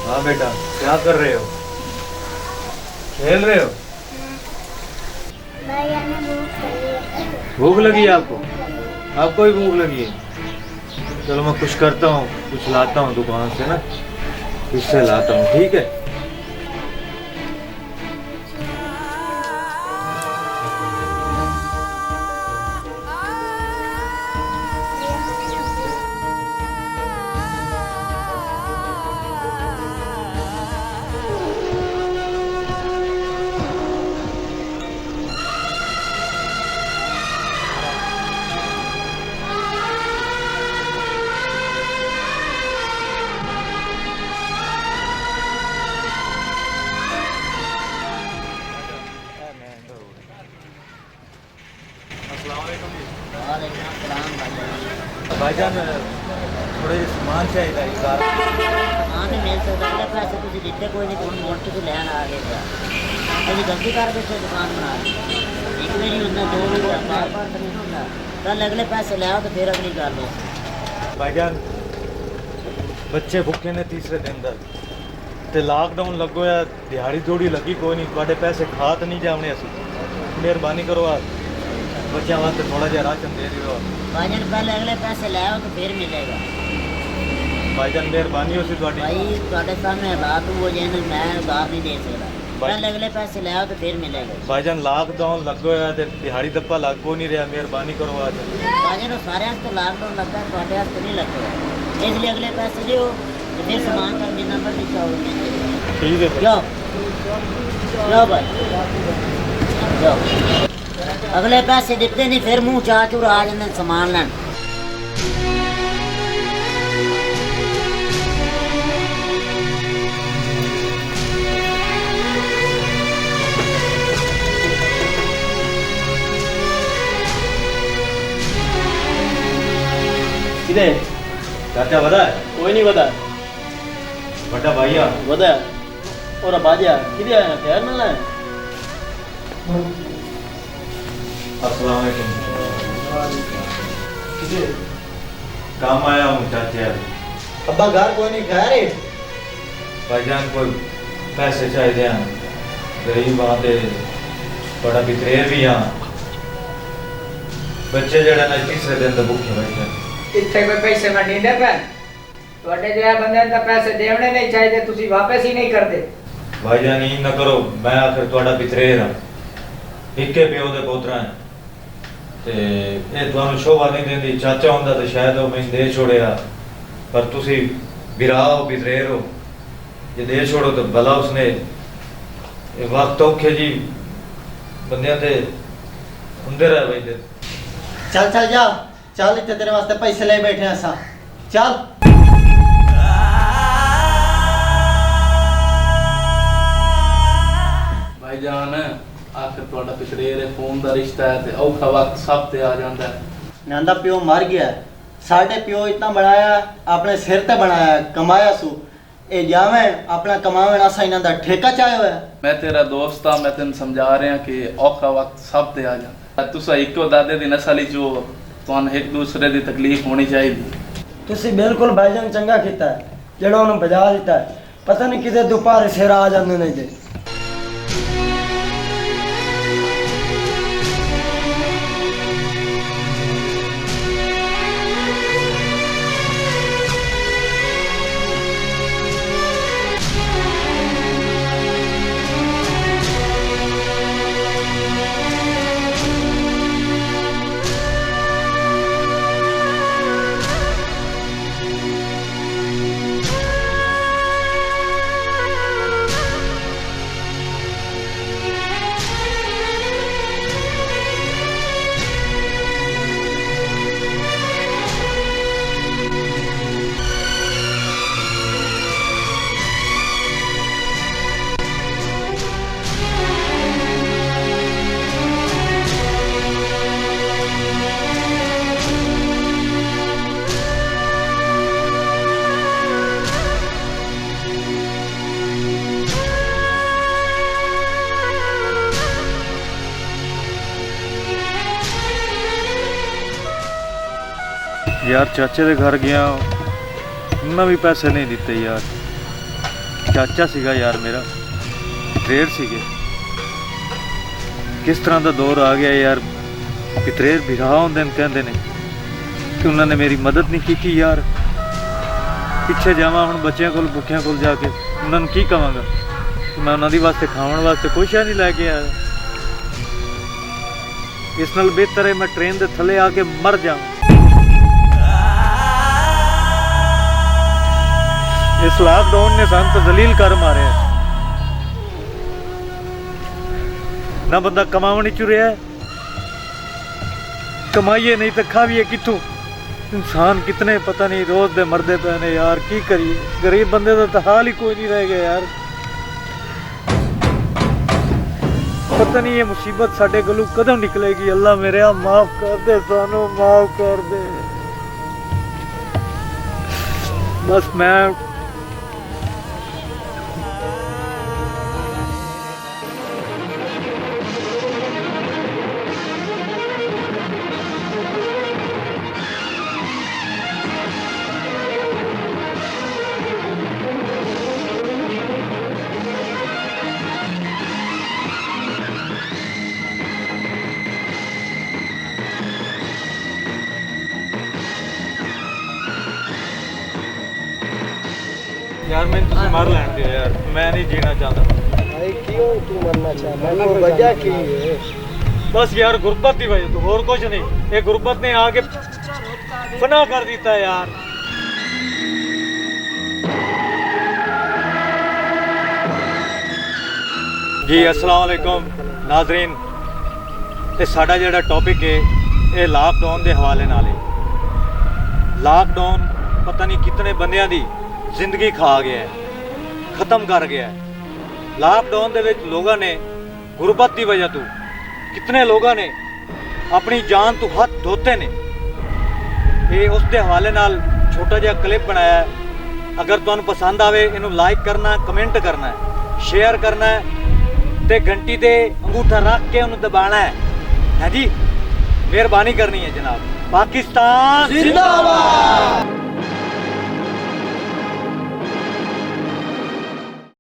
हाँ बेटा, क्या कर रहे हो? खेल रहे हो? भैया ने भूख लगी है। भूख लगी है आपको? आपको भी भूख लगी है? चलो मैं कुछ करता हूँ, कुछ लाता हूँ दुकान से ना, इससे लाता हूँ, ठीक है? भाईजान थोड़े सामान चाहिए था इस बार। हाँ नहीं मिल सकता है पैसे तुझे दिते कोई नहीं कौन मोड़ के लैन आ गए थे अभी गलती कर बैठे दुकान बना एक भी नहीं होता दो भी बार बार तो नहीं होता कल अगले पैसे ले आओ तो फिर अगली कर लो भाईजान बच्चे भुखे ने तीसरे दिन तक ते लॉकडाउन लगो या दिहाड़ी थोड़ी लगी कोई नहीं थोड़े पैसे खा तो नहीं जावने असी मेहरबानी करो आप बच्चों वास्ते थोड़ा जिहा राशन दे दियो भाईजान पहले अगले पैसे ले आओ तो फिर मिलेगा भाईजान मेहरबानी हो सी थोड़ी भाई ਤੁਹਾਡੇ सामने हालात हो जाए ना मैं उधार नहीं दे सकता पहले अगले पैसे ले आओ तो फिर मिलेगा भाईजान लॉकडाउन लगो या ते दिहाड़ी दप्पा लग को नहीं रहा मेहरबानी करो आज भाईजान सारे तो लॉकडाउन लगता है ਤੁਹਾਡੇ वास्ते नहीं लगता इसलिए अगले पैसे दियो तो फिर सामान का जितना मर्जी चाहो ठीक है लो लो भाई लो अगले पैसे दिते नहीं फिर मुंह चाह चूर आ जाते सामान लैन किधे चाचा बता कोई नहीं बता बड़ा भैया बता और बाजा किधे आया तैयार ना लाए अस्सलाम वालेकुम किधे काम आया हूँ चाचा अब्बा घर कोई नहीं खा रहे भाईजान कोई पैसे चाहिए गरीब आते बड़ा बिखरेर भी हाँ बच्चे जड़ा ना तीसरे दिन तो भूखे बैठे ਇੱਥੇ ਕੋਈ ਪੈਸੇ ਮੈਂ ਨਹੀਂ ਦੇ ਪੈਣ ਤੁਹਾਡੇ ਜਿਹੇ ਬੰਦਿਆਂ ਨੂੰ ਤਾਂ ਪੈਸੇ ਦੇਣੇ ਨਹੀਂ ਚਾਹੀਦੇ ਤੁਸੀਂ ਵਾਪਸ ਹੀ ਨਹੀਂ ਕਰਦੇ भाईजान ई न करो मैं आखिर ਤੁਹਾਡਾ ਬਿਖਰੇਰ ਹਾਂ ਇੱਕੇ ਪਿਓ ਦੇ ਪੋਤਰਾ ਹਾਂ ਤੇ ਇਹ ਤੁਹਾਨੂੰ ਸ਼ੋਭਾ ਨਹੀਂ ਦਿੰਦੀ ਚਾਚਾ ਹੁੰਦਾ ਤਾਂ ਸ਼ਾਇਦ ਉਹ ਮੈਨੂੰ ਦੇ ਛੋੜਿਆ ਪਰ ਤੁਸੀਂ ਬਿਰਾਓ ਬਿਖਰੇਰ ਹੋ ਜੇ ਦੇ ਛੋੜੋ ਤਾਂ ਭਲਾ ਉਸਨੇ ਇਹ ਵਕਤ ਔਖੇ ਜੀ ਬੰਦਿਆਂ ਤੇ ਹੁੰਦੇ ਰਹਿ ਬੈਠੇ चल चल जा चल इतने तेरे वास्ते पैसे ले बैठे हैं असा चल भाईजान आखिर ਤੁਹਾਡਾ ਪਿਛੜੇਰ ਫੋਨ ਦਾ ਰਿਸ਼ਤਾ ਹੈ ਤੇ ਔਖਾ ਵਕਤ ਸਭ ਤੇ ਆ ਜਾਂਦਾ ਹੈ नंदा प्यो मर गया साढ़े प्यो इतना बनाया अपने सिर ते बनाया कमाया सू ए जावे अपना कमावे असा इन्हां दा ठेका चाहे होया ਮੈਂ ਤੇਰਾ ਦੋਸਤ ਆ ਮੈਂ ਤੈਨੂੰ ਸਮਝਾ ਰਿਹਾ ਕਿ ਔਖਾ ਵਕਤ ਸਭ ਤੇ ਆ ਜਾਂਦਾ ਹੈ ਤੁਸੀਂ ਇੱਕੋ ਦਾਦੇ ਦੀ ਨਸਲ ਵਿੱਚ ਹੋ ਤੁਹਾਨੂੰ ਇੱਕ ਦੂਸਰੇ ਦੀ ਤਕਲੀਫ ਹੋਣੀ ਚਾਹੀਦੀ ਤੁਸੀਂ ਬਿਲਕੁਲ ਭਾਈਜਾਨ ਚੰਗਾ ਕੀਤਾ ਜਿਹੜਾ ਉਹਨੂੰ ਬਜਾ ਦਿੱਤਾ ਪਤਾ ਨਹੀਂ ਕਿਤੇ ਦੁਪਹਿਰ ਸਿਰ ਆ ਜਾਂਦੇ ਨੇ ਜੇ यार चाचे के घर गया उन्हें भी पैसे नहीं दिते यार ਚਾਚਾ ਸੀਗਾ ਯਾਰ ਮੇਰਾ, ਪਿਤਰੇਰ ਸੀਗੇ। ਕਿਸ ਤਰ੍ਹਾਂ ਦਾ ਦੌਰ ਆ ਗਿਆ ਯਾਰ, ਪਿਤਰੇਰ ਵਿਰਾਹ ਹੁੰਦੇ ਨੇ ਕਹਿੰਦੇ ਨੇ ਕਿ ਉਹਨਾਂ ਨੇ ਮੇਰੀ ਮਦਦ ਨਹੀਂ ਕੀਤੀ ਯਾਰ। ਪਿੱਛੇ ਜਾਵਾਂ ਹੁਣ ਬੱਚਿਆਂ ਕੋਲ, ਭੁੱਖਿਆਂ ਕੋਲ ਜਾ ਕੇ ਉਹਨਾਂ ਨੂੰ ਕੀ ਕਵਾਂਗਾ ਕਿ ਮੈਂ ਉਹਨਾਂ ਦੀ ਵਾਸਤੇ ਖਾਣ ਵਾਸਤੇ ਕੁਛ ਨਹੀਂ ਲੈ ਕੇ ਆਇਆ। ਇਸ ਨਾਲ ਬਿਹਤਰ ਹੈ ਮੈਂ ਟ੍ਰੇਨ ਦੇ ਥੱਲੇ ਆ ਕੇ ਮਰ ਜਾਵਾਂ। ਇਸ ਲਾਕਡਾਊਨ ਨੇ ਸਾਨੂੰ ਤਾਂ ਜ਼ਲੀਲ ਕਰ ਮਾਰਿਆ। ਨਾ ਬੰਦਾ ਕਮਾਉਣ ਚ ਰਿਹਾ, ਕਮਾਈਏ ਨਹੀਂ ਤਾਂ ਖਾਵੀਏ ਕਿੱਥੋਂ। ਇਨਸਾਨ ਕਿਤਨੇ ਪਤਾ ਨਹੀਂ ਰੋਜ਼ ਦੇ ਮਰਦੇ ਪਏ ਨੇ ਯਾਰ, ਕੀ ਕਰੀਏ। ਗਰੀਬ ਬੰਦੇ ਦਾ ਤਾਂ ਹਾਲ ਹੀ ਕੋਈ ਨਹੀਂ ਰਹਿ ਗਿਆ ਯਾਰ। ਪਤਾ ਨਹੀਂ ਇਹ ਮੁਸੀਬਤ ਸਾਡੇ ਕੋਲੋਂ ਕਦੋਂ ਨਿਕਲੇਗੀ। ਅੱਲਾ ਮੇਰਿਆ ਮਾਫ ਕਰ ਦੇ, ਸਾਨੂੰ ਮਾਫ ਕਰ ਦੇ। ਬਸ ਮੈਂ यार मैं तुझे मार लैंड दिया यार, मैं नहीं जीना चाहता। भाई क्यों तू मरना चाहता है? वजह की है? बस यार गुर्बत की वजह, तो और कुछ नहीं। ये गुर्बत ने आके फना कर देता है यार। जी अस्सलाम वालेकुम नाज़रीन, ये साडा जेड़ा टॉपिक है ये लॉकडाउन के हवाले नाल है। लॉकडाउन पता नहीं कितने बंदियां दी जिंदगी खा गया है, खत्म कर गया है। लॉकडाउन दे विच लोगों ने गुरबत की वजह तो कितने लोगों ने अपनी जान तो हाथ धोते ने। ये उस दे हवाले नाल छोटा जिहा क्लिप बनाया है। अगर तुहानू पसंद आवे इनू लाइक करना, कमेंट करना है, शेयर करना है ते घंटी ते अंगूठा रख के उन्हें दबाना है जी। मेहरबानी करनी है जनाब। पाकिस्तान जिंदाबाद।